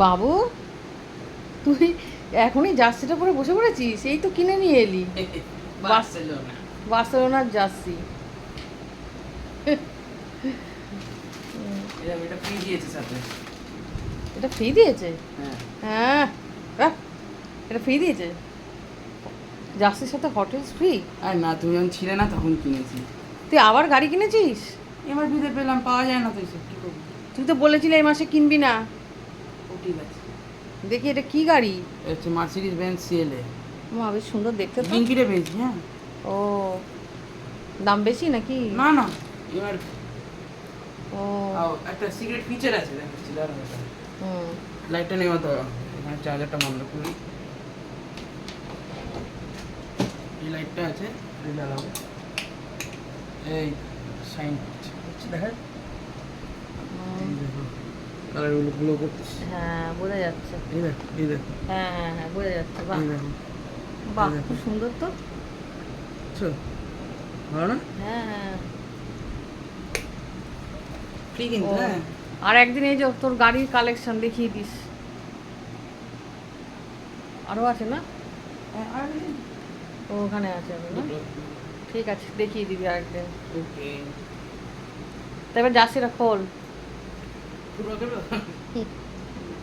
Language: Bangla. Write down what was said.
বাবু, তুই এখনই জার্সিটা পরে বসে পড়েছিস? এই তো কিনে নিয়ে এলি বার্সেলোনা। বার্সেলোনার জার্সি। এটা ফ্রি দিয়েছে সাথে। এটা ফ্রি দিয়েছে? হ্যাঁ। হ্যাঁ, বাহ, এটা ফ্রি দিয়েছে? জার্সির সাথে হটেলস ফ্রি? আর না, তুমি যখন ছিলে না তখন কিনেছি। তুই আবার গাড়ি কিনেছিস? এবার ভিতরে পেলাম, পাওয়া যায় না তো এসব, কী করবো। তুই তো বলেছিলি এই মাসে কিনবি না। ও ঠিক আছে। দেখি এটা কি গাড়ি? এটা হচ্ছে মার্সিডিজ বেঞ্জ সিএলএ। মা, বেশ সুন্দর দেখতে তো। লিঙ্কিটে পেয়েছি। হ্যাঁ। ও, দাম বেশি নাকি? না না, এবার ও, একটা সিক্রেট ফিচার আছে, দেখাচ্ছি দাঁড়াও এটা। হুম, লাইটটা নেওয়া তো, এখানে চার্জারটা বন্ধ করি। এই লাইটটা আছে, এটা জ্বালাবো। এই সাইন দেখা, হুম, এই দেখো কালারগুলো গ্লো করতেছে। হ্যাঁ বোঝা যাচ্ছে। এই দেখো, এই দেখো, হ্যাঁ হ্যাঁ হ্যাঁ, বোঝা যাচ্ছে। বাহ, এই দেখো। বাহ, এই দেখো। খুব সুন্দর তো। বুঝছো? ভালো না? হ্যাঁ হ্যাঁ। ফ্রি কিন্তু। ও, হ্যাঁ। আর একদিন এই যে তোর গাড়ির কালেকশন দেখিয়ে দিস। আরও আছে না? আর ও, ওখানে আছে আরো না? ঠিক আছে, দেখিয়ে দিবি আরেকদিন। ওকে। তারপর জার্সিটা খোল। পুরো